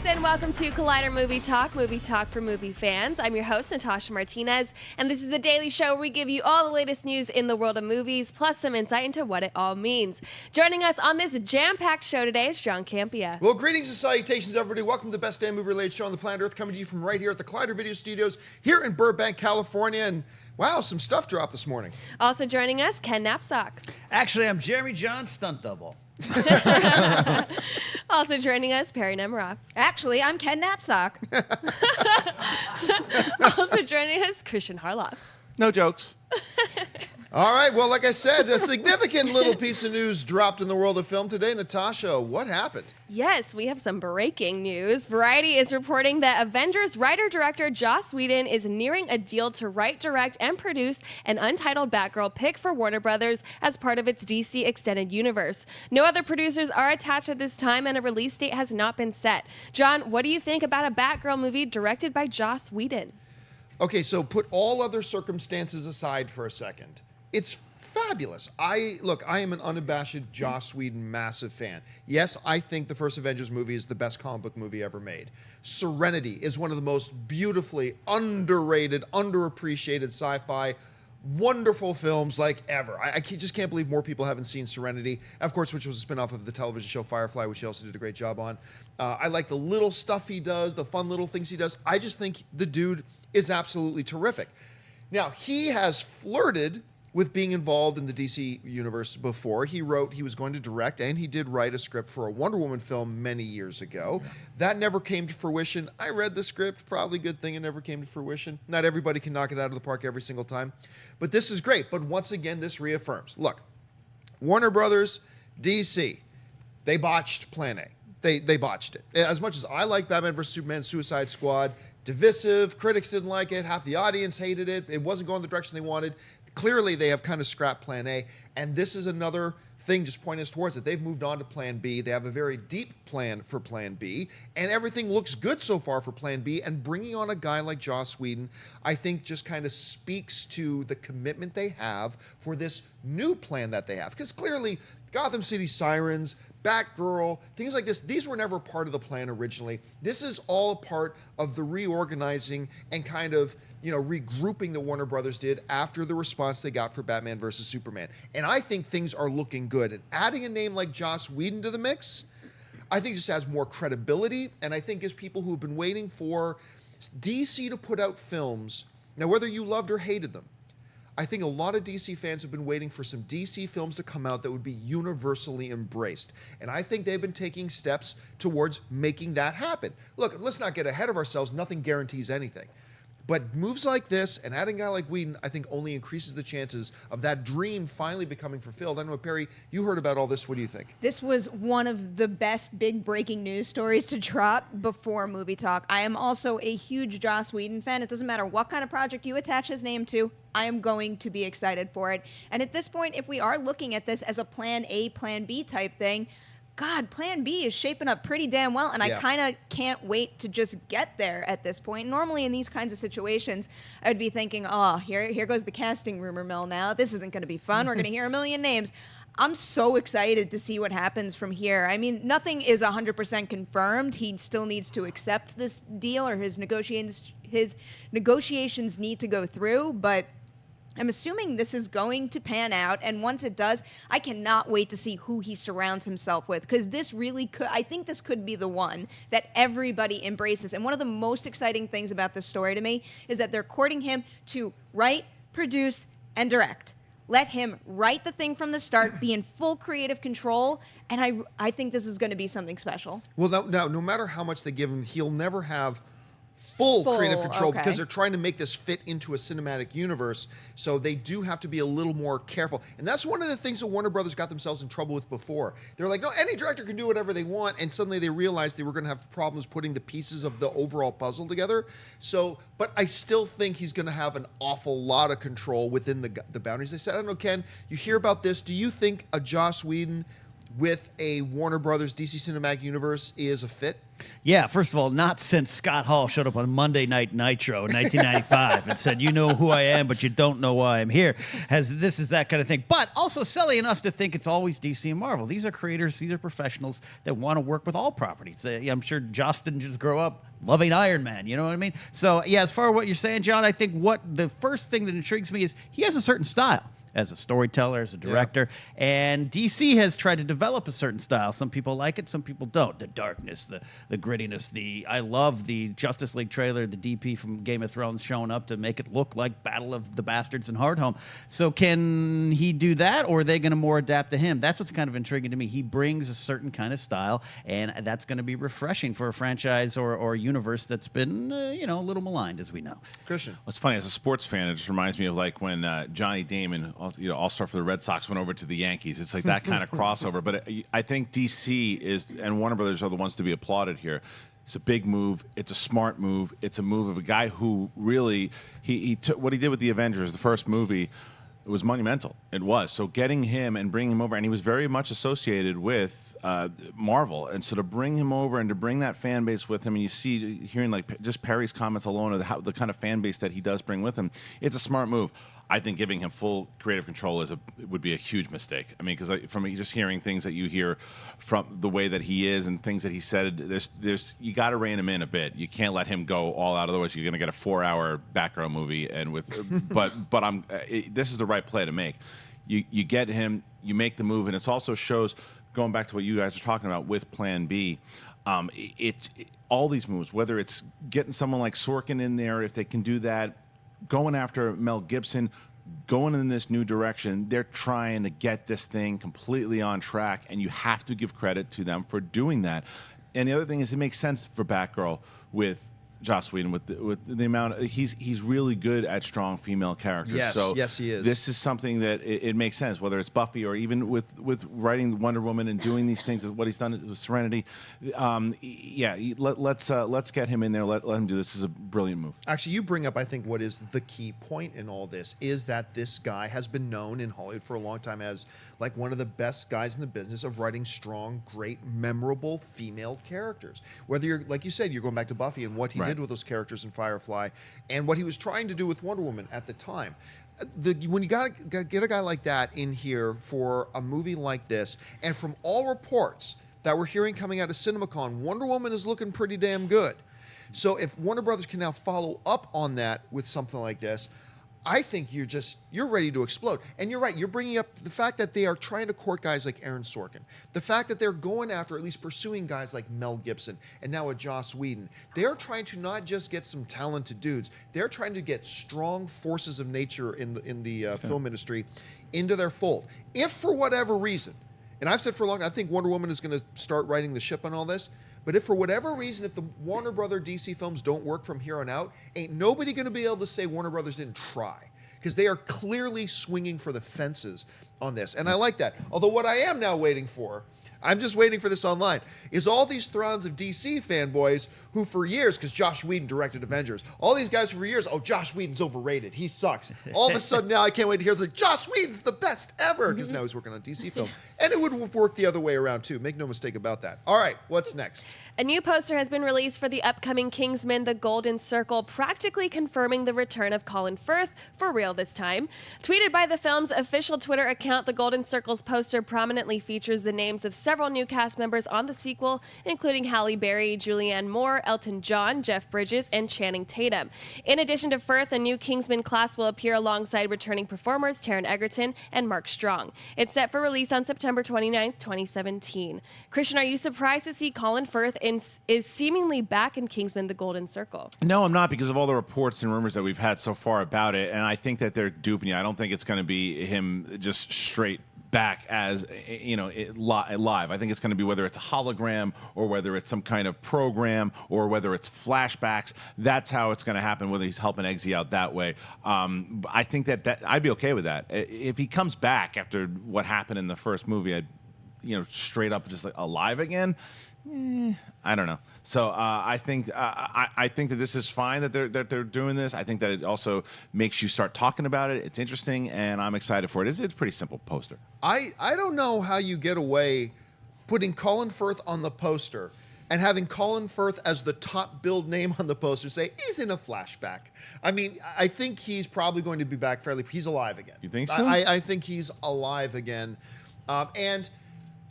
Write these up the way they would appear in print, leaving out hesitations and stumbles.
And welcome to Collider Movie Talk for movie fans. I'm your host, Natasha Martinez, and this is the daily show where we give you all the latest news in the world of movies, plus some insight into what it all means. Joining us on this jam-packed show today is John Campea. Well, greetings and salutations, everybody. Welcome to the best damn movie-related show on the planet Earth, coming to you from right here at the Collider Video Studios here in Burbank, California. And wow, some stuff dropped this morning. Also joining us, Ken Napzok. Actually, I'm Jeremy John, stunt double. Also joining us, Perri Nemiroff. Actually, I'm Ken Napzok. Also joining us, Kristian Harloff. No jokes. All right, well, like I said, a significant little piece of news dropped in the world of film today. Natasha, what happened? Yes, we have some breaking news. Variety is reporting that Avengers writer-director Joss Whedon is nearing a deal to write, direct, and produce an untitled Batgirl pick for Warner Brothers as part of its DC Extended Universe. No other producers are attached at this time, and a release date has not been set. John, what do you think about a Batgirl movie directed by Joss Whedon? Okay, so put all other circumstances aside for a second. It's fabulous. I am an unabashed Joss Whedon massive fan. Yes, I think the first Avengers movie is the best comic book movie ever made. Serenity is one of the most beautifully underrated, underappreciated sci-fi wonderful films like ever. I just can't believe more people haven't seen Serenity, of course, which was a spin-off of the television show Firefly, which he also did a great job on. I like the little stuff he does, the fun little things he does. I just think the dude is absolutely terrific. Now, he has flirted with being involved in the DC universe before. He was going to direct, and he did write a script for a Wonder Woman film many years ago. Yeah. That never came to fruition. I read the script, probably a good thing it never came to fruition. Not everybody can knock it out of the park every single time. But this is great. But once again, this reaffirms. Look, Warner Brothers, DC, they botched Plan A. They botched it. As much as I like Batman vs. Superman, Suicide Squad, divisive, critics didn't like it, half the audience hated it, it wasn't going the direction they wanted. Clearly, they have kind of scrapped Plan A, and this is another thing just pointing us towards it. They've moved on to Plan B. They have a very deep plan for Plan B, and everything looks good so far for Plan B, and bringing on a guy like Joss Whedon, I think just kind of speaks to the commitment they have for this new plan that they have. Because clearly, Gotham City Sirens, Batgirl, things like this, these were never part of the plan originally. This is all part of the reorganizing and kind of, regrouping that Warner Brothers did after the response they got for Batman versus Superman. And I think things are looking good. And adding a name like Joss Whedon to the mix, I think just adds more credibility, and I think gives people who've been waiting for DC to put out films, now whether you loved or hated them, I think a lot of DC fans have been waiting for some DC films to come out that would be universally embraced. And I think they've been taking steps towards making that happen. Look, let's not get ahead of ourselves. Nothing guarantees anything. But moves like this and adding a guy like Whedon, I think only increases the chances of that dream finally becoming fulfilled. I know, Perri, you heard about all this. What do you think? This was one of the best big breaking news stories to drop before Movie Talk. I am also a huge Joss Whedon fan. It doesn't matter what kind of project you attach his name to, I am going to be excited for it. And at this point, if we are looking at this as a Plan A, Plan B type thing, God, Plan B is shaping up pretty damn well, and I kind of can't wait to just get there at this point. Normally in these kinds of situations, I'd be thinking, oh, here goes the casting rumor mill now. This isn't going to be fun. We're going to hear a million names. I'm so excited to see what happens from here. I mean, nothing is 100% confirmed. He still needs to accept this deal, or his negotiations need to go through, but I'm assuming this is going to pan out, and once it does, I cannot wait to see who he surrounds himself with, because this really could, I think this could be the one that everybody embraces. And one of the most exciting things about this story to me is that they're courting him to write, produce, and direct. Let him write the thing from the start, be in full creative control, and I think this is going to be something special. Well, now, no matter how much they give him, he'll never have full creative control, because they're trying to make this fit into a cinematic universe, so they do have to be a little more careful. And that's one of the things that Warner Brothers got themselves in trouble with before. They're like, no, any director can do whatever they want, and suddenly they realized they were going to have problems putting the pieces of the overall puzzle together. So, but I still think he's going to have an awful lot of control within the boundaries they set. I don't know, Ken, you hear about this. Do you think a Joss Whedon with a Warner Brothers DC Cinematic Universe is a fit? Yeah, first of all, not since Scott Hall showed up on Monday Night Nitro in 1995 and said, "You know who I am, but you don't know why I'm here." This is that kind of thing. But also silly us to think it's always DC and Marvel. These are creators, these are professionals that want to work with all properties. I'm sure Joss didn't just grow up loving Iron Man, you know what I mean? So, yeah, as far as what you're saying, John, I think what the first thing that intrigues me is he has a certain style as a storyteller, as a director, and DC has tried to develop a certain style. Some people like it, some people don't. The darkness, the grittiness, I love the Justice League trailer, the DP from Game of Thrones showing up to make it look like Battle of the Bastards and Hardhome. So can he do that, or are they going to more adapt to him? That's what's kind of intriguing to me. He brings a certain kind of style, and that's going to be refreshing for a franchise or universe that's been, a little maligned, as we know. Kristian. Well, it's funny, as a sports fan, it just reminds me of like when Johnny Damon, all-star for the Red Sox, went over to the Yankees. It's like that kind of crossover. But I think DC and Warner Brothers are the ones to be applauded here. It's a big move. It's a smart move. It's a move of a guy who really he took what he did with the Avengers, the first movie. It was monumental. It was. So getting him and bringing him over, and he was very much associated with Marvel. And so to bring him over and to bring that fan base with him, and hearing like just Perry's comments alone of the kind of fan base that he does bring with him, it's a smart move. I think giving him full creative control would be a huge mistake. I mean, because from just hearing things that you hear from the way that he is and things that he said, you got to rein him in a bit. You can't let him go all out, otherwise you're going to get a 4-hour Batgirl movie. And this is the right play to make. You get him, you make the move, and it also shows, going back to what you guys are talking about with Plan B. All these moves, whether it's getting someone like Sorkin in there, if they can do that. Going after Mel Gibson, going in this new direction, they're trying to get this thing completely on track, and you have to give credit to them for doing that. And the other thing is, it makes sense for Batgirl with Joss Whedon with the amount he's really good at strong female characters. Yes, he is. This is something that it makes sense, whether it's Buffy or even with writing Wonder Woman and doing these things, what he's done with Serenity. Let's get him in there. Let him do this. This is a brilliant move. Actually, you bring up, I think, what is the key point in all this is that this guy has been known in Hollywood for a long time as like one of the best guys in the business of writing strong, great, memorable female characters. Whether you're, like you said, you're going back to Buffy and what he did with those characters in Firefly and what he was trying to do with Wonder Woman at the time. When you got to get a guy like that in here for a movie like this, and from all reports that we're hearing coming out of CinemaCon, Wonder Woman is looking pretty damn good. So if Warner Brothers can now follow up on that with something like this, I think you're ready to explode. And you're right. You're bringing up the fact that they are trying to court guys like Aaron Sorkin. The fact that they're going after, at least pursuing guys like Mel Gibson and now a Joss Whedon. They're trying to not just get some talented dudes. They're trying to get strong forces of nature in the film industry into their fold. If for whatever reason, and I've said for a long time, I think Wonder Woman is going to start riding the ship on all this. But if for whatever reason, if the Warner Brother DC films don't work from here on out, ain't nobody going to be able to say Warner Brothers didn't try. Because they are clearly swinging for the fences on this. And I like that. Although what I am now waiting for, I'm just waiting for this online, is all these throngs of DC fanboys who for years, because Joss Whedon directed Avengers, all these guys for years, Joss Whedon's overrated, he sucks. All of a sudden now I can't wait to hear, like, Joss Whedon's the best ever, because now he's working on DC film. And it would work the other way around too, make no mistake about that. All right, what's next? A new poster has been released for the upcoming Kingsman: The Golden Circle, practically confirming the return of Colin Firth, for real this time. Tweeted by the film's official Twitter account, the Golden Circle's poster prominently features the names of several new cast members on the sequel, including Halle Berry, Julianne Moore, Elton John, Jeff Bridges, and Channing Tatum. In addition to Firth, a new Kingsman class will appear alongside returning performers Taron Egerton and Mark Strong. It's set for release on September 29th, 2017. Kristian, are you surprised to see Colin Firth is seemingly back in Kingsman: The Golden Circle? No, I'm not, because of all the reports and rumors that we've had so far about it, and I think that they're duping you. I don't think it's going to be him just straight back as live. I think it's going to be whether it's a hologram or whether it's some kind of program or whether it's flashbacks. That's how it's going to happen, whether he's helping Eggsy out that way. I think that I'd be okay with that. If he comes back after what happened in the first movie, I'd straight up just like alive again. I don't know. So I think that this is fine that they're doing this. I think that it also makes you start talking about it. It's interesting, and I'm excited for it. It's a pretty simple poster. I don't know how you get away putting Colin Firth on the poster and having Colin Firth as the top billed name on the poster say he's in a flashback. I mean, I think he's probably going to be back fairly. He's alive again. You think so? I think he's alive again. And,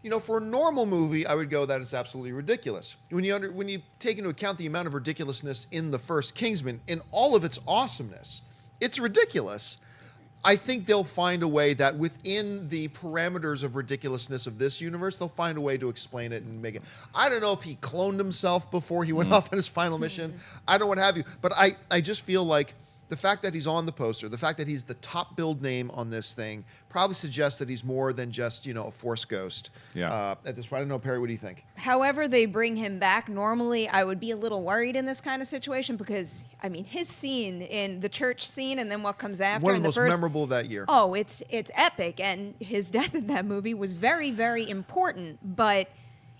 you know, for a normal movie, I would go that is absolutely ridiculous. When you take into account the amount of ridiculousness in the first Kingsman, in all of its awesomeness, it's ridiculous. I think they'll find a way that within the parameters of ridiculousness of this universe, they'll find a way to explain it and make it. I don't know if he cloned himself before he went off on his final mission. I don't know what have you. But I just feel like the fact that he's on the poster, the fact that he's the top billed name on this thing, probably suggests that he's more than just, you know, a Force ghost. Yeah. At this point, I don't know, Perri, what do you think? However they bring him back, normally I would be a little worried in this kind of situation because, I mean, his scene in the church scene and then what comes after. One of the in most memorable of that year. Oh, it's epic, and his death in that movie was very, very important. But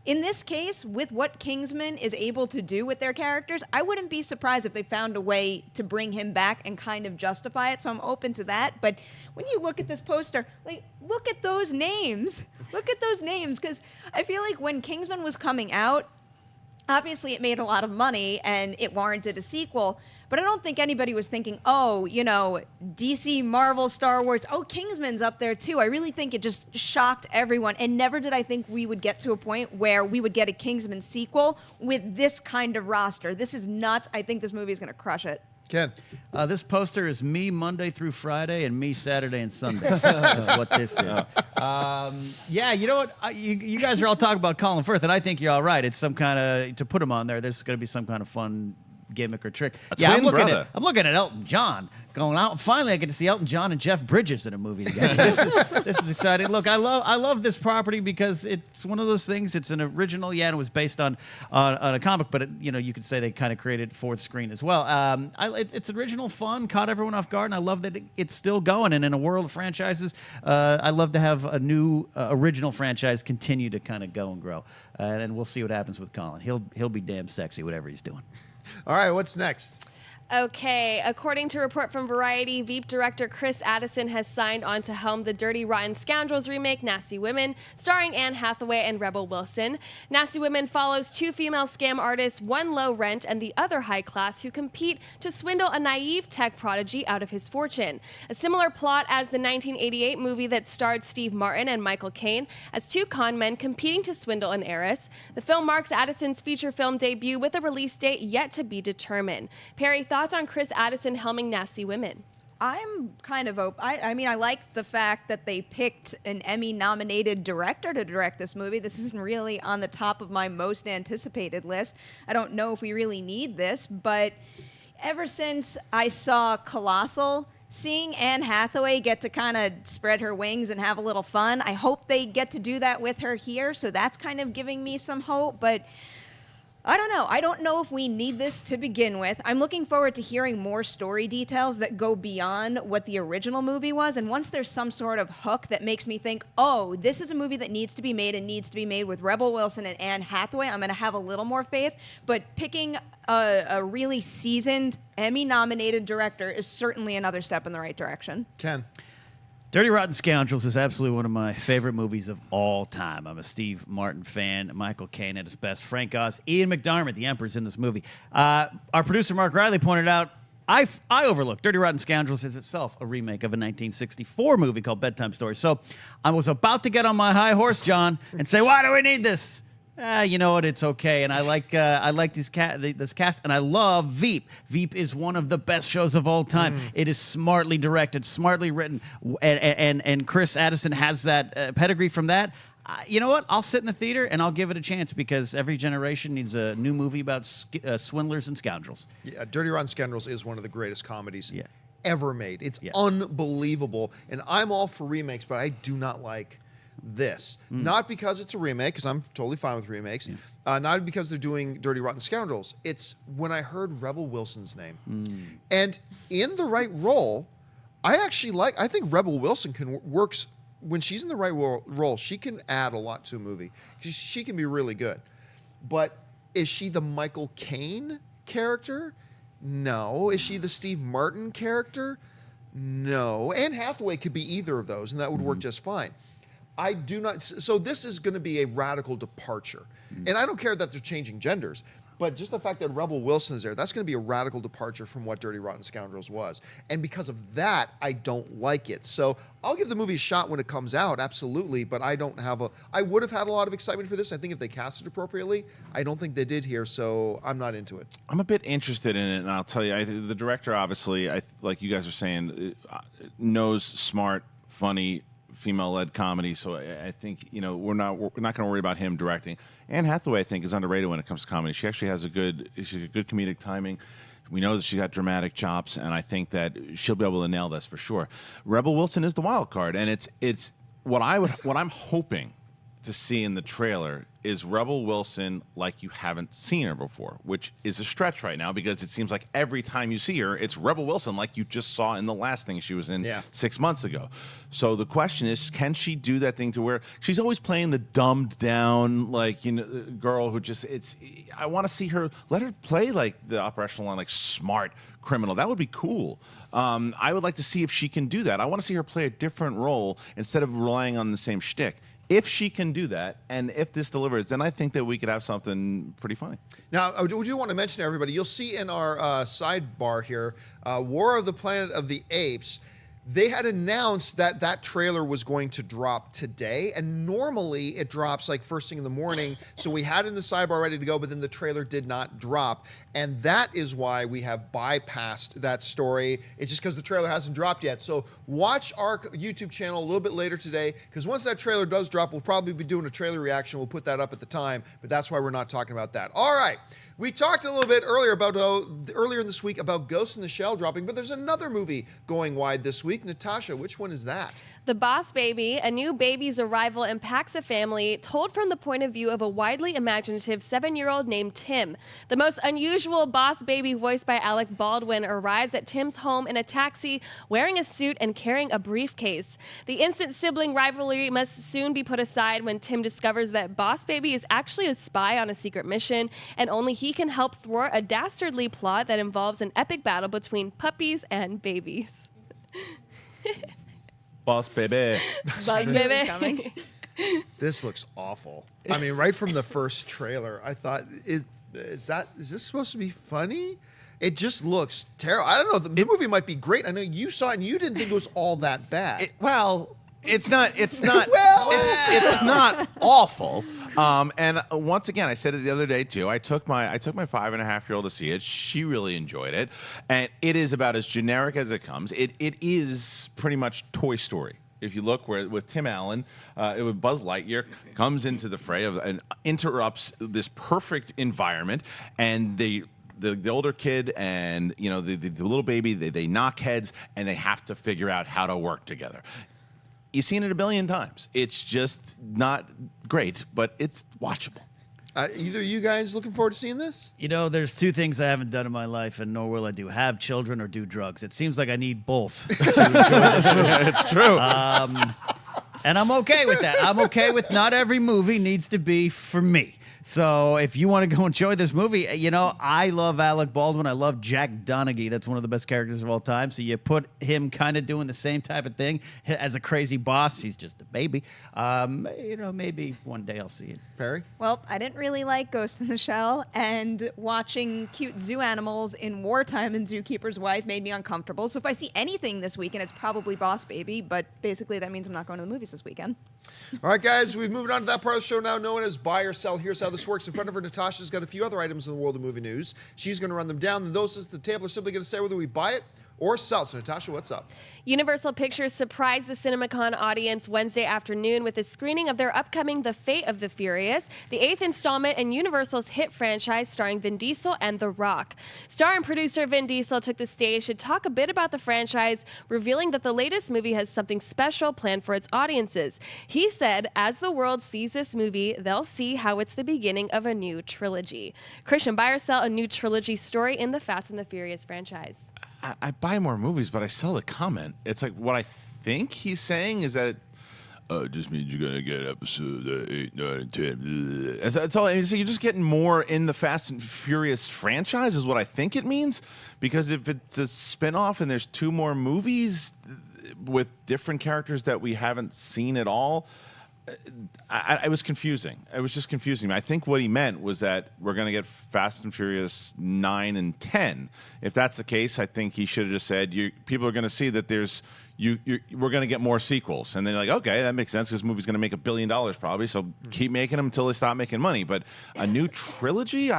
in this case, with what Kingsman is able to do with their characters, I wouldn't be surprised if they found a way to bring him back and kind of justify it. So I'm open to that. But when you look at this poster, like, look at those names. Look at those names, because I feel like when Kingsman was coming out, obviously it made a lot of money and it warranted a sequel. But I don't think anybody was thinking, oh, you know, DC, Marvel, Star Wars, oh, Kingsman's up there too. I really think it just shocked everyone. And never did I think we would get to a point where we would get a Kingsman sequel with this kind of roster. This is nuts. I think this movie is going to crush it. Ken? This poster is me Monday through Friday and me Saturday and Sunday. That's what this is. Yeah, you know what? You guys are all talking about Colin Firth, and I think you're all right. It's some kind of, to put him on there, there's going to be some kind of fun gimmick or trick. Yeah, I'm looking at Elton John going out. Finally, I get to see Elton John and Jeff Bridges in a movie together. This is exciting. Look, I love this property because it's one of those things. It's an original, yeah, and it was based on a comic, but you could say they kind of created fourth screen as well. It's original, fun, caught everyone off guard, and I love that it's still going. And in a world of franchises, I love to have a new original franchise continue to kind of go and grow. And we'll see what happens with Colin. He'll be damn sexy, whatever he's doing. All right, what's next? Okay, according to a report from Variety, Veep director Chris Addison has signed on to helm the Dirty Rotten Scoundrels remake, Nasty Women, starring Anne Hathaway and Rebel Wilson. Nasty Women follows two female scam artists, one low rent and the other high class, who compete to swindle a naive tech prodigy out of his fortune. A similar plot as the 1988 movie that starred Steve Martin and Michael Caine as two con men competing to swindle an heiress. The film marks Addison's feature film debut with a release date yet to be determined. Perri, thoughts on Chris Addison helming Nasty Women? I'm kind of open. I mean, I like the fact that they picked an Emmy-nominated director to direct this movie. This isn't really on the top of my most anticipated list. I don't know if we really need this, but ever since I saw Colossal, seeing Anne Hathaway get to kind of spread her wings and have a little fun, I hope they get to do that with her here, so that's kind of giving me some hope, but I don't know. I don't know if we need this to begin with. I'm looking forward to hearing more story details that go beyond what the original movie was. And once there's some sort of hook that makes me think, oh, this is a movie that needs to be made and needs to be made with Rebel Wilson and Anne Hathaway, I'm going to have a little more faith. But picking a really seasoned Emmy-nominated director is certainly another step in the right direction. Ken? Dirty Rotten Scoundrels is absolutely one of my favorite movies of all time. I'm a Steve Martin fan. Michael Caine at his best. Frank Oz, Ian McDiarmid, the Emperor's in this movie. Our producer Mark Riley pointed out, I overlooked Dirty Rotten Scoundrels is itself a remake of a 1964 movie called Bedtime Stories. So I was about to get on my high horse, John, and say, why do we need this? You know what? It's okay, and I like this cast, and I love Veep. Veep is one of the best shows of all time. It is smartly directed, smartly written, and Chris Addison has that pedigree from that. You know what? I'll sit in the theater and I'll give it a chance because every generation needs a new movie about swindlers and scoundrels. Yeah, Dirty Rotten Scoundrels is one of the greatest comedies Yeah. ever made. It's unbelievable, and I'm all for remakes, but I do not like this. Not because it's a remake, because I'm totally fine with remakes. Not because they're doing Dirty Rotten Scoundrels. It's when I heard Rebel Wilson's name. And in the right role, I think Rebel Wilson works when she's in the right role. She can add a lot to a movie. She can be really good. But is she the Michael Caine character? No. Is she the Steve Martin character? No. Anne Hathaway could be either of those, and that would work just fine. I do not. So this is going to be a radical departure, and I don't care that they're changing genders. But just the fact that Rebel Wilson is there, that's going to be a radical departure from what Dirty Rotten Scoundrels was. And because of that, I don't like it. So I'll give the movie a shot when it comes out, absolutely. But I would have had a lot of excitement for this. I think if they cast it appropriately, I don't think they did here. So I'm not into it. I'm a bit interested in it, and I'll tell you, the director, obviously, like you guys are saying, knows smart, funny, female-led comedy, so I think we're not going to worry about him directing. Anne Hathaway, I think, is underrated when it comes to comedy. She actually has a good comedic timing. We know that she got dramatic chops, and I think that she'll be able to nail this for sure. Rebel Wilson is the wild card, and it's what I'm hoping to see in the trailer is Rebel Wilson like you haven't seen her before, which is a stretch right now because it seems like every time you see her, it's Rebel Wilson like you just saw in the last thing she was in 6 months ago. So the question is, can she do that thing to where she's always playing the dumbed down, girl who just, I want to see her, let her play like the upper echelon, like smart criminal. That would be cool. I would like to see if she can do that. I want to see her play a different role instead of relying on the same shtick. If she can do that, and if this delivers, then I think that we could have something pretty funny. Now, I do want to mention to everybody, you'll see in our sidebar here, War of the Planet of the Apes, they had announced that trailer was going to drop today, and normally it drops like first thing in the morning, so we had it in the sidebar ready to go, but then the trailer did not drop, and that is why we have bypassed that story. It's just because the trailer hasn't dropped yet. So watch our YouTube channel a little bit later today, because once that trailer does drop, we'll probably be doing a trailer reaction. We'll put that up at the time, but that's why we're not talking about that. All right. We talked a little bit earlier in this week about Ghost in the Shell dropping, but there's another movie going wide this week. Natasha, which one is that? The Boss Baby, a new baby's arrival impacts a family, told from the point of view of a widely imaginative 7-year-old named Tim. The most unusual boss baby, voiced by Alec Baldwin, arrives at Tim's home in a taxi, wearing a suit and carrying a briefcase. The instant sibling rivalry must soon be put aside when Tim discovers that Boss Baby is actually a spy on a secret mission, and only he can help thwart a dastardly plot that involves an epic battle between puppies and babies. Boss baby. Boss baby. This looks awful. I mean, right from the first trailer, I thought, is this supposed to be funny? It just looks terrible. I don't know. The movie might be great. I know you saw it and you didn't think it was all that bad. It's not. It's not awful. And once again, I said it the other day too. I took my 5.5-year-old to see it. She really enjoyed it, and it is about as generic as it comes. It is pretty much Toy Story. If you look with Tim Allen, with Buzz Lightyear comes into the fray and interrupts this perfect environment, and the older kid and the little baby, they knock heads and they have to figure out how to work together. You've seen it a billion times. It's just not great, but it's watchable. Either of you guys looking forward to seeing this? There's two things I haven't done in my life, and nor will I do: have children or do drugs. It seems like I need both to enjoy this movie. It's true. And I'm okay with that. I'm okay with not every movie needs to be for me. So if you want to go enjoy this movie, I love Alec Baldwin. I love Jack Donaghy. That's one of the best characters of all time. So you put him kind of doing the same type of thing as a crazy boss. He's just a baby. Maybe one day I'll see it. Perri? Well, I didn't really like Ghost in the Shell, and watching cute zoo animals in wartime in Zookeeper's Wife made me uncomfortable. So if I see anything this weekend, it's probably Boss Baby, but basically that means I'm not going to the movies this weekend. All right, guys, we've moved on to that part of the show now known as Buy or Sell. Here's how this works. In front of her, Natasha's got a few other items in the world of movie news. She's going to run them down, and those at the table are simply going to say whether we buy it or sell. So, Natasha, what's up? Universal Pictures surprised the CinemaCon audience Wednesday afternoon with a screening of their upcoming The Fate of the Furious, the 8th installment in Universal's hit franchise starring Vin Diesel and The Rock. Star and producer Vin Diesel took the stage to talk a bit about the franchise, revealing that the latest movie has something special planned for its audiences. He said, as the world sees this movie, they'll see how it's the beginning of a new trilogy. Kristian, buy or sell a new trilogy story in the Fast and the Furious franchise? I buy more movies, but I sell the comment. It's like what I think he's saying is that it just means you're going to get episode 8, 9, and 10. That's all. I mean, so you're just getting more in the Fast and Furious franchise is what I think it means. Because if it's a spinoff and there's 2 more movies with different characters that we haven't seen at all, It was confusing. It was just confusing. I think what he meant was that we're going to get Fast and Furious 9 and 10. If that's the case, I think he should have just said, people are going to see that we're going to get more sequels. And they're like, okay, that makes sense. This movie's going to make $1 billion probably, so keep making them until they stop making money. But a new trilogy?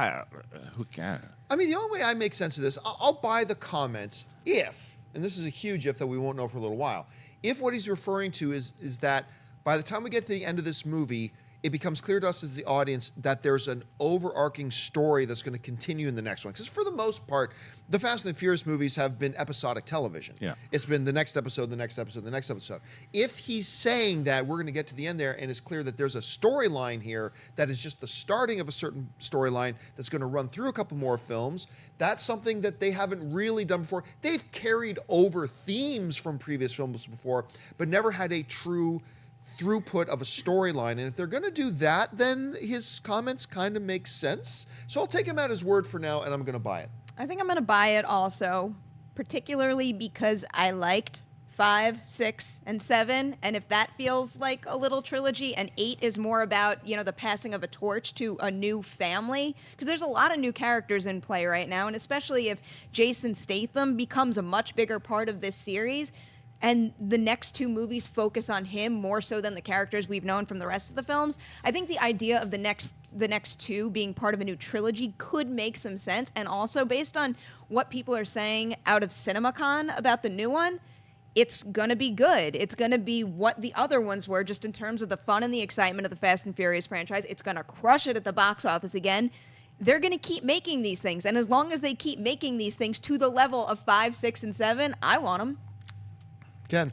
Who cares? I mean, the only way I make sense of this, I'll buy the comments if, and this is a huge if that we won't know for a little while, if what he's referring to is that by the time we get to the end of this movie, it becomes clear to us as the audience that there's an overarching story that's going to continue in the next one. Because for the most part, the Fast and the Furious movies have been episodic television. Yeah. It's been the next episode, the next episode, the next episode. If he's saying that we're going to get to the end there and it's clear that there's a storyline here that is just the starting of a certain storyline that's going to run through a couple more films, that's something that they haven't really done before. They've carried over themes from previous films before, but never had a true throughput of a storyline. And if they're going to do that, then his comments kind of make sense. So I'll take him at his word for now, and I'm going to buy it. I think I'm going to buy it also, particularly because I liked 5, 6, and 7. And if that feels like a little trilogy, and 8 is more about, the passing of a torch to a new family, because there's a lot of new characters in play right now. And especially if Jason Statham becomes a much bigger part of this series, and the next 2 movies focus on him more so than the characters we've known from the rest of the films, I think the idea of the next 2 being part of a new trilogy could make some sense. And also, based on what people are saying out of CinemaCon about the new one, it's going to be good. It's going to be what the other ones were, just in terms of the fun and the excitement of the Fast and Furious franchise. It's going to crush it at the box office again. They're going to keep making these things. And as long as they keep making these things to the level of 5, 6, and 7, I want them. Ken.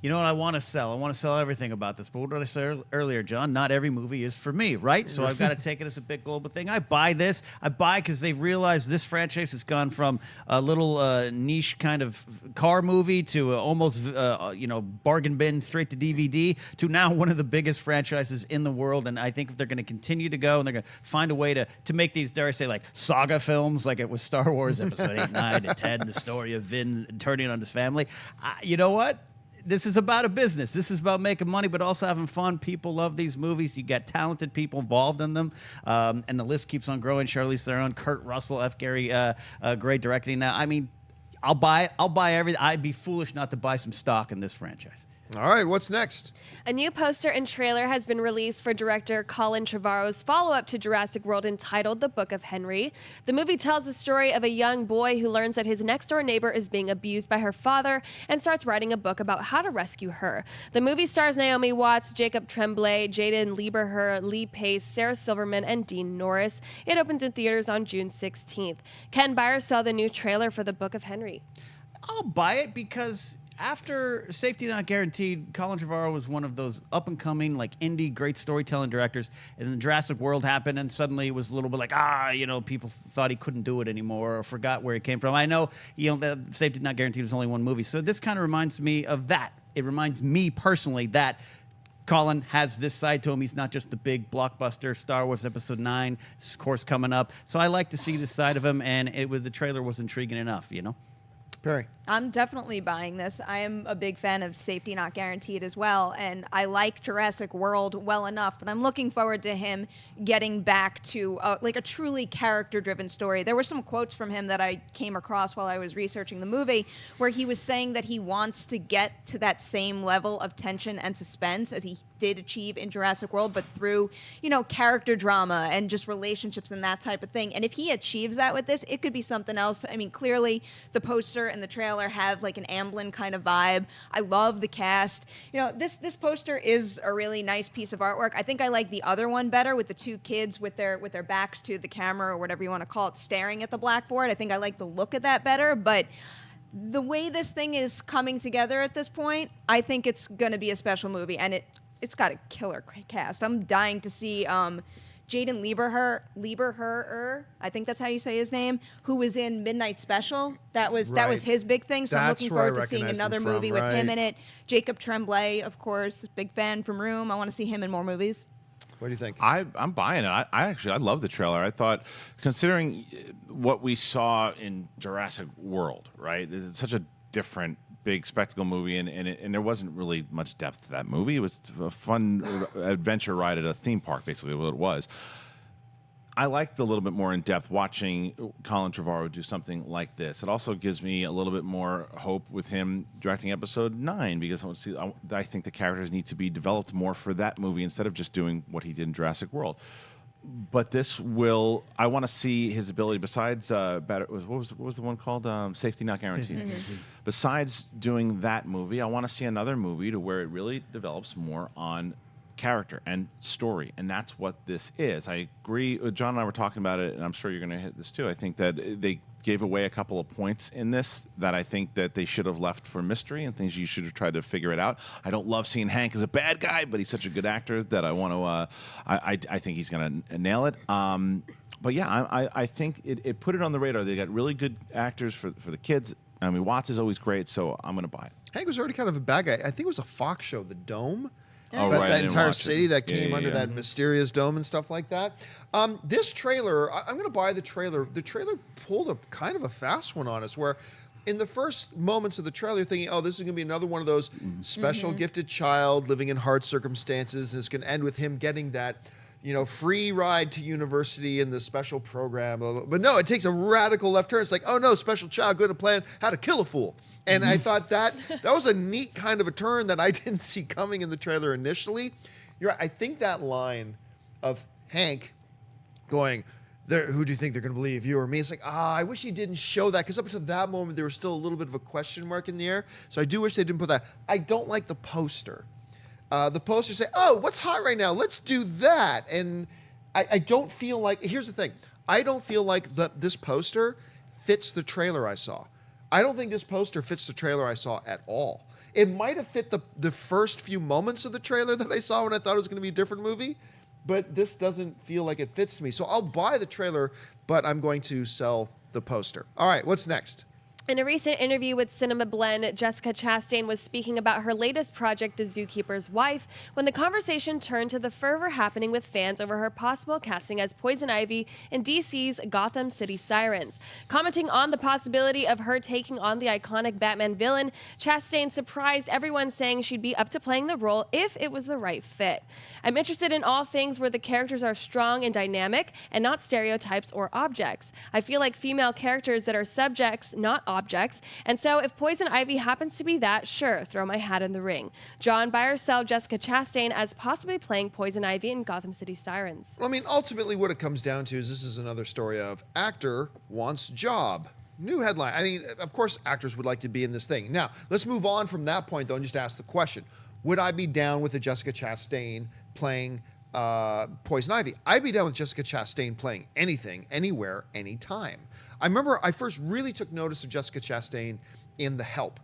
You know what I want to sell? I want to sell everything about this. But what did I say earlier, John? Not every movie is for me, right? So I've got to take it as a big global thing. I buy this. I buy because they've realized this franchise has gone from a little niche kind of car movie to almost, bargain bin straight to DVD to now one of the biggest franchises in the world. And I think if they're going to continue to go and they're going to find a way to make these, dare I say, like saga films, like it was Star Wars Episode 8, 9, and 10, the story of Vin turning on his family. You know what? This is about a business. This is about making money, but also having fun. People love these movies. You get talented people involved in them, and the list keeps on growing. Charlize Theron, Kurt Russell, F. Gary Gray directing now. I mean, I'll buy it. I'll buy everything. I'd be foolish not to buy some stock in this franchise. All right, what's next? A new poster and trailer has been released for director Colin Trevorrow's follow-up to Jurassic World entitled The Book of Henry. The movie tells the story of a young boy who learns that his next-door neighbor is being abused by her father and starts writing a book about how to rescue her. The movie stars Naomi Watts, Jacob Tremblay, Jaden Lieberher, Lee Pace, Sarah Silverman, and Dean Norris. It opens in theaters on June 16th. Ken Byers saw the new trailer for The Book of Henry. I'll buy it because after Safety Not Guaranteed, Colin Trevorrow was one of those up-and-coming, like, indie, great storytelling directors. And then Jurassic World happened, and suddenly it was a little bit like, people thought he couldn't do it anymore or forgot where he came from. I know, that Safety Not Guaranteed was only one movie. So this kind of reminds me of that. It reminds me personally that Colin has this side to him. He's not just the big blockbuster Star Wars Episode 9, of course, coming up. So I like to see this side of him, and the trailer was intriguing enough, Perri. I'm definitely buying this. I am a big fan of Safety Not Guaranteed as well, and I like Jurassic World well enough, but I'm looking forward to him getting back to a truly character-driven story. There were some quotes from him that I came across while I was researching the movie where he was saying that he wants to get to that same level of tension and suspense as he did achieve in Jurassic World, but through, character drama and just relationships and that type of thing. And if he achieves that with this, it could be something else. I mean, clearly the poster and the trailer have like an Amblin kind of vibe. I love the cast. This poster is a really nice piece of artwork. I think I like the other one better with the 2 kids with their backs to the camera or whatever you want to call it, staring at the blackboard. I think I like the look of that better, but the way this thing is coming together at this point, I think it's going to be a special movie, and it's got a killer cast. I'm dying to see Jaden Lieberher, I think that's how you say his name, who was in Midnight Special. That was his big thing. So I'm looking forward to seeing another movie with him in it. Jacob Tremblay, of course, big fan from Room. I want to see him in more movies. What do you think? I'm buying it. I love the trailer. I thought, considering what we saw in Jurassic World, right? It's such a different big spectacle movie, and there wasn't really much depth to that movie. It was a fun adventure ride at a theme park, basically what it was. I liked a little bit more in depth watching Colin Trevorrow do something like this. It also gives me a little bit more hope with him directing episode 9, because I think the characters need to be developed more for that movie instead of just doing what he did in Jurassic World. But I want to see his ability besides, what was the one called? Safety Not Guaranteed. Besides doing that movie, I want to see another movie to where it really develops more on character and story, and that's what this is. I agree. John and I were talking about it, and I'm sure you're going to hit this too. I think that they gave away a couple of points in this that I think that they should have left for mystery and things you should have tried to figure it out. I don't love seeing Hank as a bad guy, but he's such a good actor that I want to. I think he's going to nail it. But yeah, I think it put it on the radar. They got really good actors for the kids. I mean, Watts is always great, so I'm going to buy it. Hank was already kind of a bad guy. I think it was a Fox show, The Dome. Oh, right. That entire city that came under that Mm-hmm. mysterious dome and stuff like that. This trailer, I'm going to buy the trailer. The trailer pulled a kind of a fast one on us, where in the first moments of the trailer, you're thinking, oh, this is going to be another one of those special gifted child living in hard circumstances, and it's going to end with him getting that, free ride to university in the special program. Blah, blah. But no, it takes a radical left turn. It's like, oh no, special child going to plan how to kill a fool. And I thought that was a neat kind of a turn that I didn't see coming in the trailer initially. You're right. I think that line of Hank going, who do you think they're going to believe, you or me? It's like, I wish he didn't show that, because up until that moment, there was still a little bit of a question mark in the air. So I do wish they didn't put that. I don't like the poster. The poster say, oh, what's hot right now? Let's do that. And I don't feel like, here's the thing. I don't feel like this poster fits the trailer I saw. I don't think this poster fits the trailer I saw at all. It might have fit the first few moments of the trailer that I saw when I thought it was going to be a different movie, but this doesn't feel like it fits me. So I'll buy the trailer, but I'm going to sell the poster. All right, what's next? In a recent interview with Cinema Blend, Jessica Chastain was speaking about her latest project, The Zookeeper's Wife, when the conversation turned to the fervor happening with fans over her possible casting as Poison Ivy in DC's Gotham City Sirens. Commenting on the possibility of her taking on the iconic Batman villain, Chastain surprised everyone, saying she'd be up to playing the role if it was the right fit. I'm interested in all things where the characters are strong and dynamic and not stereotypes or objects. I feel like female characters that are subjects, not objects, and so if Poison Ivy happens to be that, sure, throw my hat in the ring. John, buy or sell Jessica Chastain as possibly playing Poison Ivy in Gotham City Sirens? Well, I mean, ultimately what it comes down to is this is another story of actor wants job. New headline. I mean, of course, actors would like to be in this thing. Now, let's move on from that point, though, and just ask the question. Would I be down with a Jessica Chastain playing Poison Ivy? I'd be down with Jessica Chastain playing anything, anywhere, anytime. I remember I first really took notice of Jessica Chastain in The Help,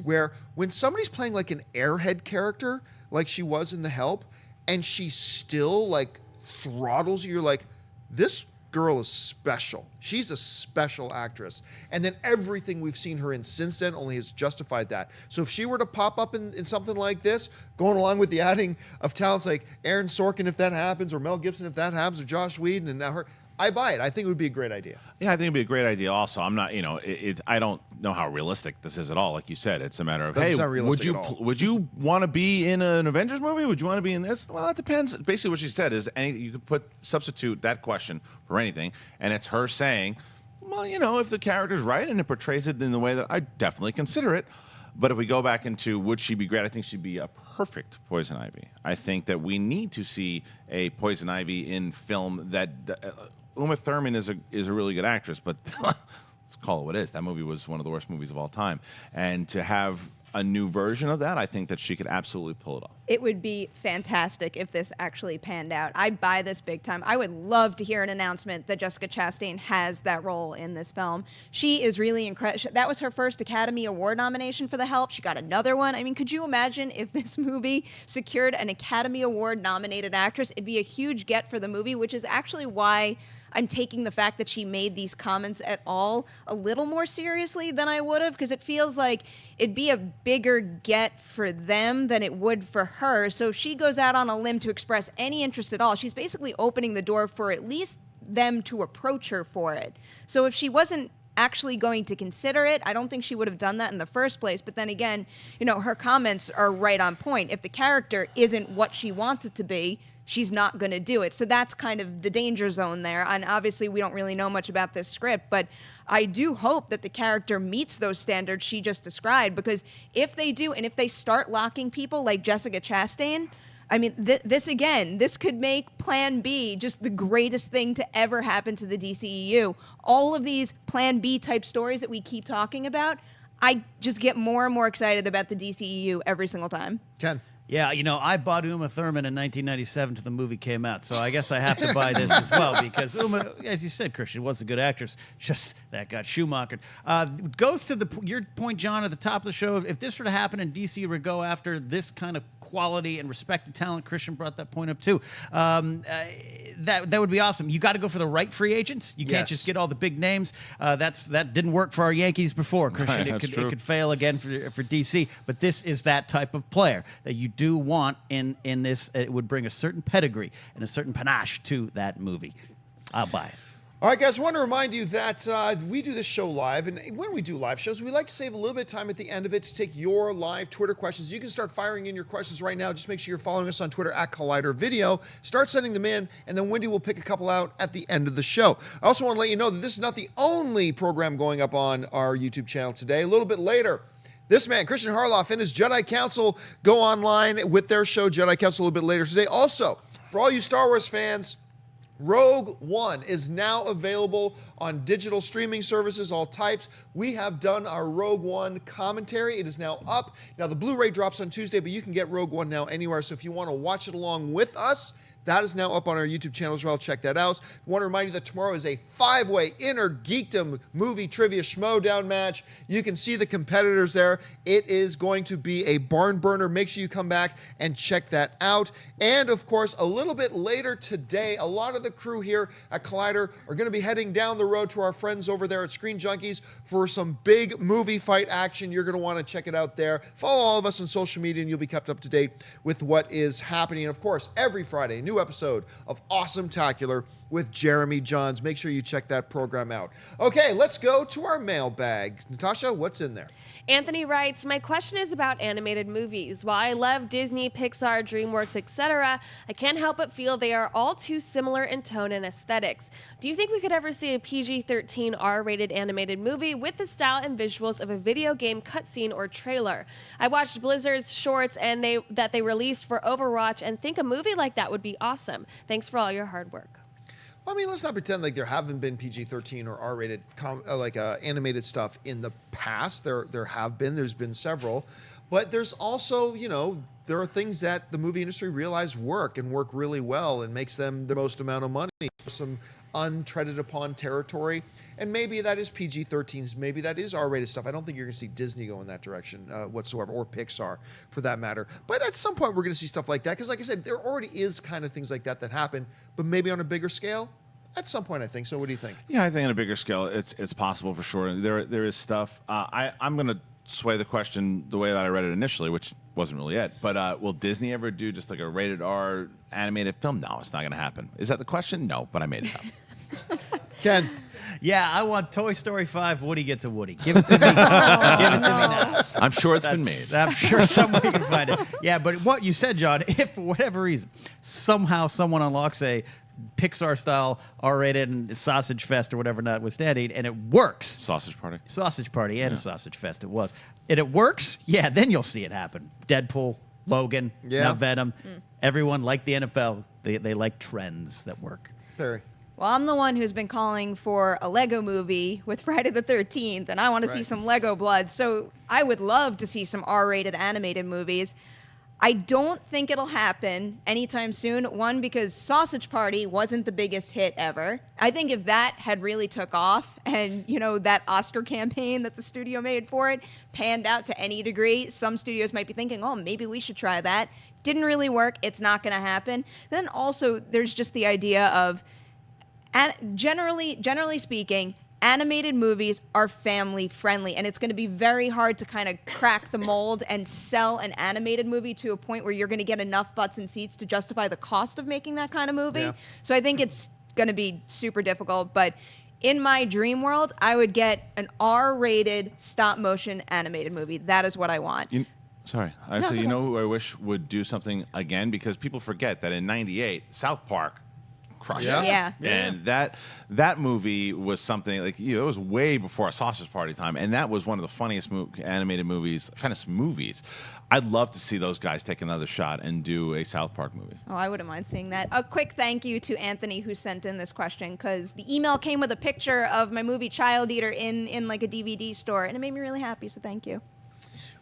where when somebody's playing like an airhead character, like she was in The Help, and she still like throttles you, you're like, this girl is special. She's a special actress. And then everything we've seen her in since then only has justified that. So if she were to pop up in something like this, going along with the adding of talents like Aaron Sorkin, if that happens, or Mel Gibson, if that happens, or Joss Whedon, and now her, I buy it. I think it would be a great idea. Yeah, I think it'd be a great idea. Also, I'm not, I don't know how realistic this is at all. Like you said, it's a matter of, Doesn't hey, sound realistic at all. would you want to be in an Avengers movie? Would you want to be in this? Well, it depends. Basically, what she said is, you could substitute that question for anything, and it's her saying, well, if the character's right and it portrays it in the way that I definitely consider it. But if we go back into would she be great, I think she'd be a perfect Poison Ivy. I think that we need to see a Poison Ivy in film that. Uma Thurman is a really good actress, but let's call it what it is. That movie was one of the worst movies of all time. And to have a new version of that, I think that she could absolutely pull it off. It would be fantastic if this actually panned out. I'd buy this big time. I would love to hear an announcement that Jessica Chastain has that role in this film. She is really incredible. That was her first Academy Award nomination for The Help. She got another one. I mean, could you imagine if this movie secured an Academy Award nominated actress? It'd be a huge get for the movie, which is actually why I'm taking the fact that she made these comments at all a little more seriously than I would have, because it feels like it'd be a bigger get for them than it would for her. So if she goes out on a limb to express any interest at all, she's basically opening the door for at least them to approach her for it. So if she wasn't actually going to consider it. I don't think she would have done that in the first place. But then again, her comments are right on point. If the character isn't what she wants it to be, she's not going to do it. So that's kind of the danger zone there. And obviously, we don't really know much about this script, but I do hope that the character meets those standards she just described, because if they do, and if they start locking people like Jessica Chastain, I mean, this could make Plan B just the greatest thing to ever happen to the DCEU. All of these Plan B type stories that we keep talking about, I just get more and more excited about the DCEU every single time. Ken? Yeah, I bought Uma Thurman in 1997 till the movie came out, so I guess I have to buy this as well, because Uma, as you said, Kristian, was a good actress, just that got Schumachered. Goes to your point, John, at the top of the show. If this were to happen and DC were to go after this kind of quality and respected talent, Kristian brought that point up too, that would be awesome. You got to go for the right free agents. You can't just get all the big names. That didn't work for our Yankees before, Kristian. Right, it could fail again for DC, but this is that type of player that you do want in this. It would bring a certain pedigree and a certain panache to that movie. I'll buy it. All right, guys, I want to remind you that we do this show live, and when we do live shows, we like to save a little bit of time at the end of it to take your live Twitter questions. You can start firing in your questions right now. Just make sure you're following us on Twitter at Collider Video. Start sending them in, and then Wendy will pick a couple out at the end of the show. I also want to let you know that this is not the only program going up on our YouTube channel today. A little bit later, this man, Kristian Harloff, and his Jedi Council go online with their show, Jedi Council, a little bit later today. Also, for all you Star Wars fans, Rogue One is now available on digital streaming services, all types. We have done our Rogue One commentary. It is now up. Now, the Blu-ray drops on Tuesday, but you can get Rogue One now anywhere. So if you want to watch it along with us, that is now up on our YouTube channel as well. Check that out. I want to remind you that tomorrow is a 5-way Inner Geekdom movie trivia schmodown match. You can see the competitors there. It is going to be a barn burner. Make sure you come back and check that out. And, of course, a little bit later today, a lot of the crew here at Collider are going to be heading down the road to our friends over there at Screen Junkies for some big movie fight action. You're going to want to check it out there. Follow all of us on social media, and you'll be kept up to date with what is happening. And, of course, every Friday, new episode of Awesome Tacular with Jeremy Johns. Make sure you check that program out. Okay, let's go to our mailbag. Natasha, what's in there? Anthony writes, my question is about animated movies. While I love Disney, Pixar, DreamWorks, etc., I can't help but feel they are all too similar in tone and aesthetics. Do you think we could ever see a PG-13 R-rated animated movie with the style and visuals of a video game cutscene or trailer? I watched Blizzard's shorts and that they released for Overwatch and think a movie like that would be awesome. Thanks for all your hard work. I mean, let's not pretend like there haven't been PG-13 or R-rated animated stuff in the past. There have been. There's been several. But there's also, there are things that the movie industry realize work and work really well and makes them the most amount of money. Some untreaded upon territory. And maybe that is PG-13s. Maybe that is R-rated stuff. I don't think you're going to see Disney go in that direction whatsoever, or Pixar for that matter. But at some point, we're going to see stuff like that. Because like I said, there already is kind of things like that happen. But maybe on a bigger scale, at some point, I think. So what do you think? Yeah, I think on a bigger scale, it's possible for sure. There is stuff. I'm going to sway the question the way that I read it initially, which wasn't really it. But will Disney ever do just like a rated R animated film? No, it's not going to happen. Is that the question? No, but I made it up. Ken? Yeah, I want Toy Story 5, Woody Gets a Woody. Give it to me. Give it to me now. I'm sure it's been made. I'm sure somebody can find it. Yeah, but what you said, John, if for whatever reason, somehow someone unlocks a Pixar-style R-rated and Sausage Fest or whatever notwithstanding, and it works. Sausage Party. Sausage Party and a Sausage Fest it was. And it works, yeah, then you'll see it happen. Deadpool, Logan, now Venom. Everyone, like the NFL, they like trends that work. Perri? Well, I'm the one who's been calling for a Lego movie with Friday the 13th, and I want to see some Lego blood. So I would love to see some R-rated animated movies. I don't think it'll happen anytime soon. One, because Sausage Party wasn't the biggest hit ever. I think if that had really took off and, that Oscar campaign that the studio made for it panned out to any degree, some studios might be thinking, oh, maybe we should try that. Didn't really work. It's not going to happen. Then also, there's just the idea of, generally speaking, animated movies are family friendly, and it's going to be very hard to kind of crack the mold and sell an animated movie to a point where you're going to get enough butts and seats to justify the cost of making that kind of movie. Yeah. So I think it's going to be super difficult, but in my dream world, I would get an R-rated stop-motion animated movie. That is what I want. Sorry. I it's say, you okay. know who I wish would do something again? Because people forget that in '98, South Park crushed Yeah. it. Yeah. And that movie was something like, it was way before Sausage Party time, and that was one of the funniest animated movies, funniest movies. I'd love to see those guys take another shot and do a South Park movie. Oh, I wouldn't mind seeing that. A quick thank you to Anthony who sent in this question, because the email came with a picture of my movie Child Eater in like a DVD store, and it made me really happy, so thank you.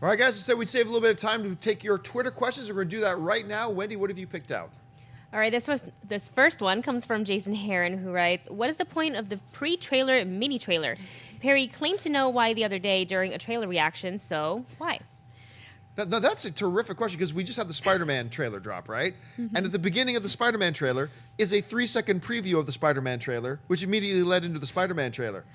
All right, guys, I said we'd save a little bit of time to take your Twitter questions. We're going to do that right now. Wendy, what have you picked out? All right, this first one comes from Jason Heron, who writes, "What is the point of the pre-trailer mini-trailer? Perry claimed to know why the other day during a trailer reaction, so why?" Now, that's a terrific question, because we just had the Spider-Man trailer drop, right? And at the beginning of the Spider-Man trailer is a 3-second preview of the Spider-Man trailer, which immediately led into the Spider-Man trailer.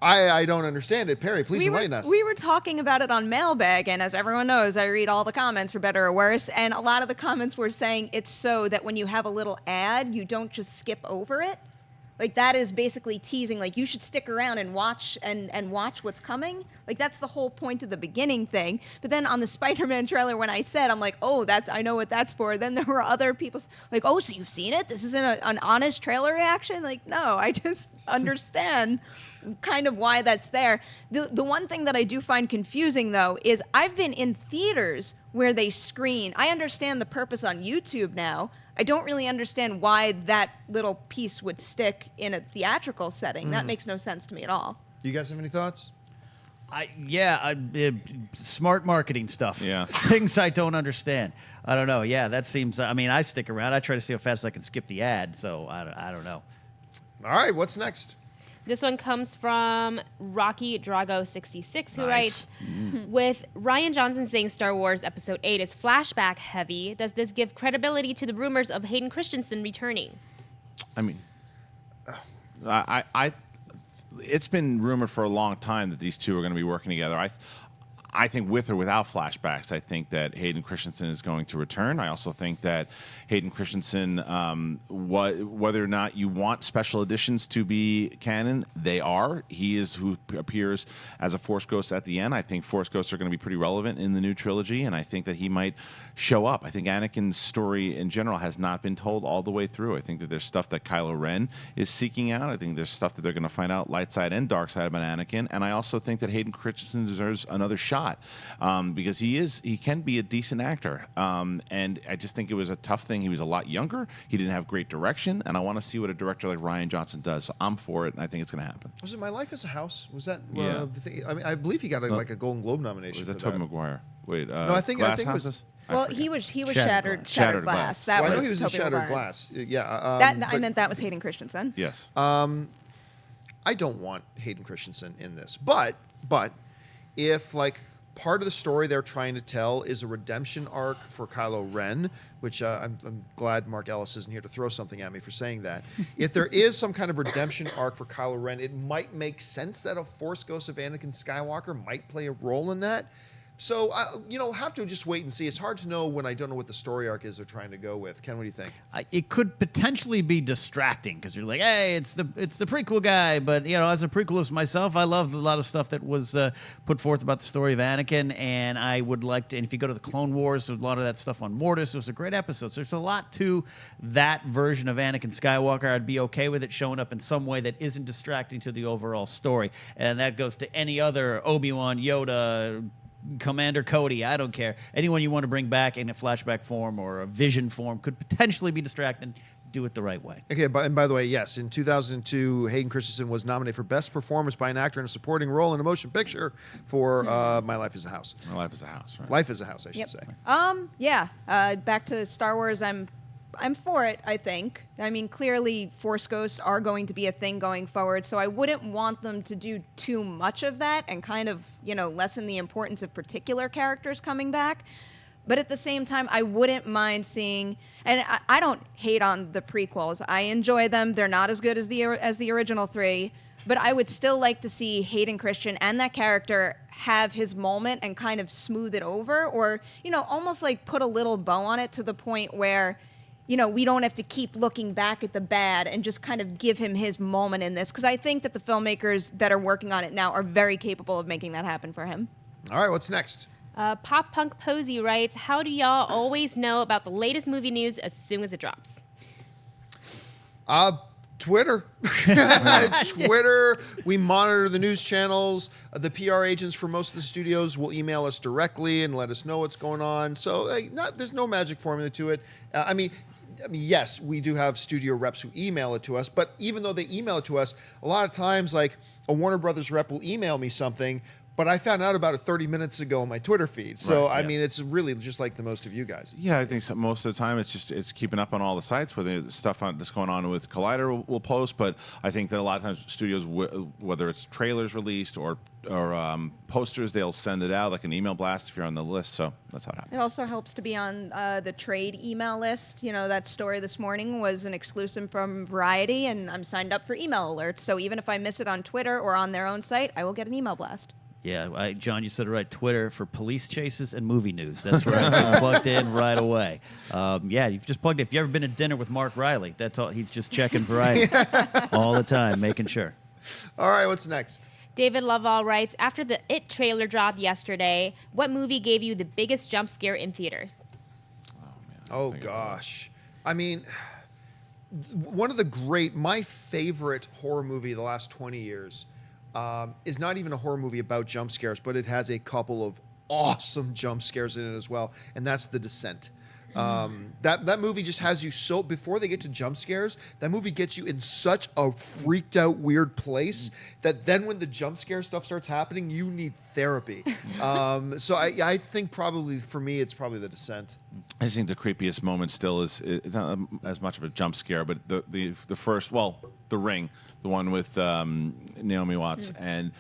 I don't understand it. Perry, please enlighten us. We were talking about it on Mailbag, and as everyone knows, I read all the comments for better or worse, and a lot of the comments were saying it's so that when you have a little ad, you don't just skip over it. Like, that is basically teasing, like, you should stick around and watch and watch what's coming. Like, that's the whole point of the beginning thing. But then on the Spider-Man trailer, when I said, I'm like, oh, I know what that's for. Then there were other people like, oh, so you've seen it? This isn't an honest trailer reaction? Like, no, I just understand kind of why that's there. The one thing that I do find confusing, though, is I've been in theaters where they screen. I understand the purpose on YouTube now. I don't really understand why that little piece would stick in a theatrical setting. That makes no sense to me at all. Do you guys have any thoughts? Smart marketing stuff. Yeah. Things I don't understand. I don't know. Yeah, that seems, I stick around. I try to see how fast I can skip the ad, so I don't know. All right, what's next? This one comes from Rocky Drago 66, who Nice. writes, "With Ryan Johnson saying Star Wars Episode 8 is flashback heavy, does this give credibility to the rumors of Hayden Christensen returning?" I mean, it's been rumored for a long time that these two are going to be working together. I think with or without flashbacks, I think that Hayden Christensen is going to return. I also think that Hayden Christensen, whether or not you want special editions to be canon, they are. He is who appears as a Force Ghost at the end. I think Force Ghosts are going to be pretty relevant in the new trilogy, and I think that he might show up. I think Anakin's story in general has not been told all the way through. I think that there's stuff that Kylo Ren is seeking out. I think there's stuff that they're going to find out light side and dark side about Anakin, and I also think that Hayden Christensen deserves another shot. Because he can be a decent actor, and I just think it was a tough thing. He was a lot younger. He didn't have great direction, and I want to see what a director like Ryan Johnson does. So I'm for it, and I think it's going to happen. Was it My Life as a House? Was that Yeah. the thing? I mean, I believe he got a Golden Globe nomination. Was that for Tobey Maguire? Wait, No, I think Glass it was- Houses? I Well, forget. he was Shattered Shattered Glass. Glass. That Well, I know was he was in Tobey Shattered Maguire. Glass. Yeah. I but meant that was Hayden Christensen. Yes. I don't want Hayden Christensen in this, but if like part of the story they're trying to tell is a redemption arc for Kylo Ren, which I'm glad Mark Ellis isn't here to throw something at me for saying that. If there is some kind of redemption arc for Kylo Ren, it might make sense that a Force Ghost of Anakin Skywalker might play a role in that. So, have to just wait and see. It's hard to know when I don't know what the story arc is they're trying to go with. Ken, what do you think? It could potentially be distracting because you're like, hey, it's the prequel guy. But as a prequelist myself, I loved a lot of stuff that was put forth about the story of Anakin, and I would like to. And if you go to the Clone Wars, there's a lot of that stuff on Mortis. It was a great episode. So there's a lot to that version of Anakin Skywalker. I'd be okay with it showing up in some way that isn't distracting to the overall story, and that goes to any other Obi-Wan, Yoda, Commander Cody, I don't care. Anyone you want to bring back in a flashback form or a vision form could potentially be distracting. Do it the right way. Okay, and by the way, yes, in 2002, Hayden Christensen was nominated for Best Performance by an Actor in a Supporting Role in a Motion Picture for My Life is a House. My Life is a House, right? Life is a House, I should Yep. say. Back to Star Wars. I'm for it, I think. I mean, clearly Force Ghosts are going to be a thing going forward, so I wouldn't want them to do too much of that and kind of, lessen the importance of particular characters coming back. But at the same time, I wouldn't mind seeing, and I don't hate on the prequels. I enjoy them. They're not as good as the original three, but I would still like to see Hayden Christensen and that character have his moment and kind of smooth it over, or, almost like put a little bow on it to the point where we don't have to keep looking back at the bad and just kind of give him his moment in this. Because I think that the filmmakers that are working on it now are very capable of making that happen for him. All right, what's next? Pop Punk Posey writes, how do y'all always know about the latest movie news as soon as it drops? Twitter. Twitter. We monitor the news channels. The PR agents for most of the studios will email us directly and let us know what's going on. So there's no magic formula to it. I mean, yes, we do have studio reps who email it to us, but even though they email it to us, a lot of times, like a Warner Brothers rep will email me something, but I found out about it 30 minutes ago on my Twitter feed. So, Right, I mean, it's really just like the most of you guys. Yeah, I think most of the time it's keeping up on all the sites where the stuff that's going on with Collider will post. But I think that a lot of times studios, whether it's trailers released or posters, they'll send it out like an email blast if you're on the list. So that's how it happens. It also helps to be on the trade email list. That story this morning was an exclusive from Variety, and I'm signed up for email alerts. So even if I miss it on Twitter or on their own site, I will get an email blast. Yeah, John, you said it right. Twitter for police chases and movie news. That's right. I plugged in right away. Yeah, you've just plugged in. If you've ever been to dinner with Mark Riley, that's all. He's just checking Variety all the time, making sure. All right, what's next? David Lovell writes, after the It trailer dropped yesterday, what movie gave you the biggest jump scare in theaters? Oh, gosh. I mean, my favorite horror movie of the last 20 years is not even a horror movie about jump scares, but it has a couple of awesome jump scares in it as well, and that's The Descent. That movie just has you so, before they get to jump scares, that movie gets you in such a freaked out weird place that then when the jump scare stuff starts happening, you need therapy. So I think probably for me, it's probably The Descent. I just think the creepiest moment still is it's not as much of a jump scare, but the first, The Ring, the one with Naomi Watts, and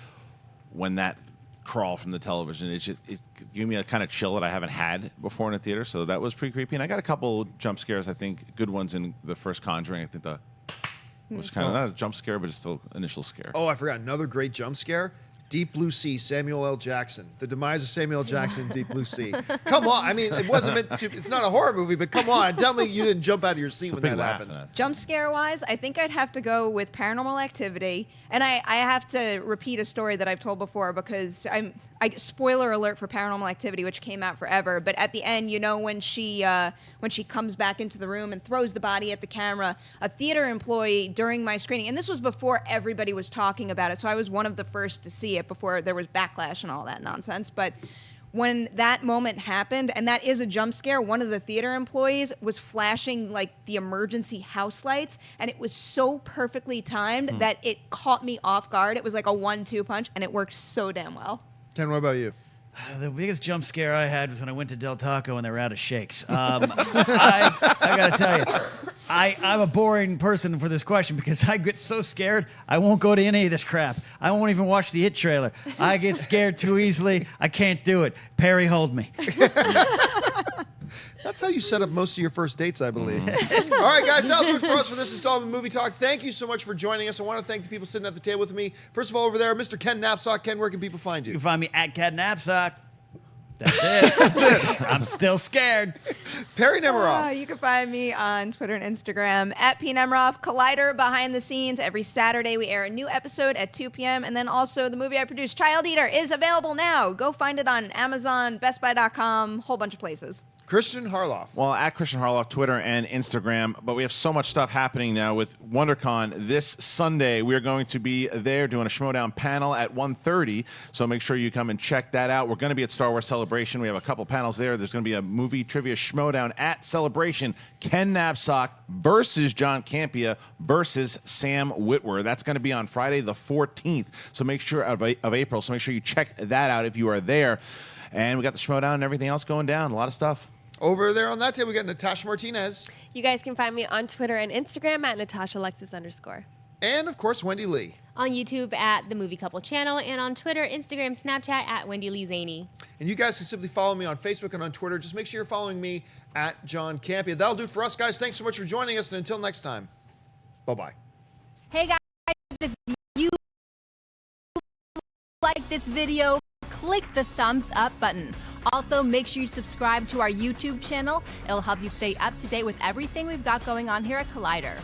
when that crawl from the television, it gave me a kind of chill that I haven't had before in a theater, so that was pretty creepy. And I got a couple jump scares, I think, good ones in the first Conjuring. I think was kind of not a jump scare, but it's still initial scare. Oh, I forgot another great jump scare. Deep Blue Sea, Samuel L. Jackson. The demise of Samuel L. Jackson in Deep Blue Sea. Come on. I mean, it wasn't meant to, it's not a horror movie, but come on. Tell me you didn't jump out of your seat when that happened. Jump scare wise, I think I'd have to go with Paranormal Activity. And I have to repeat a story that I've told before because spoiler alert for Paranormal Activity, which came out forever. But at the end, when she comes back into the room and throws the body at the camera, a theater employee during my screening, and this was before everybody was talking about it, so I was one of the first to see it before there was backlash and all that nonsense. But when that moment happened, and that is a jump scare, one of the theater employees was flashing like the emergency house lights, and it was so perfectly timed that it caught me off guard. It was like a 1-2 punch, and it worked so damn well. Ken, what about you? The biggest jump scare I had was when I went to Del Taco and they were out of shakes. I got to tell you, I'm a boring person for this question because I get so scared, I won't go to any of this crap. I won't even watch the It trailer. I get scared too easily. I can't do it. Perry, hold me. That's how you set up most of your first dates, I believe. All right, guys, that'll do it for us for this installment of Movie Talk. Thank you so much for joining us. I want to thank the people sitting at the table with me. First of all, over there, Mr. Ken Napzok. Ken, where can people find you? You can find me at Cat Napzok. That's it. That's it. I'm still scared. Perri Nemiroff. You can find me on Twitter and Instagram at P. Nemiroff. Collider behind the scenes. Every Saturday we air a new episode at 2 p.m. And then also the movie I produced, Child Eater, is available now. Go find it on Amazon, BestBuy.com, whole bunch of places. Kristian Harloff. Well, at Kristian Harloff, Twitter and Instagram. But we have so much stuff happening now with WonderCon. This Sunday, we are going to be there doing a Schmodown panel at 1:30. So make sure you come and check that out. We're going to be at Star Wars Celebration. We have a couple panels there. There's going to be a movie trivia Schmodown at Celebration. Ken Napzok versus John Campea versus Sam Witwer. That's going to be on Friday the 14th. So make sure of April. So make sure you check that out if you are there. And we got the Schmodown and everything else going down. A lot of stuff. Over there on that table, we got Natasha Martinez. You guys can find me on Twitter and Instagram at NatashaAlexis_. And, of course, Wendy Lee. On YouTube at The Movie Couple Channel, and on Twitter, Instagram, Snapchat at Wendy Lee Zaney. And you guys can simply follow me on Facebook and on Twitter. Just make sure you're following me at John Campea. That'll do it for us, guys. Thanks so much for joining us, and until next time, bye-bye. Hey, guys, if you like this video, click the thumbs up button. Also, make sure you subscribe to our YouTube channel. It'll help you stay up to date with everything we've got going on here at Collider.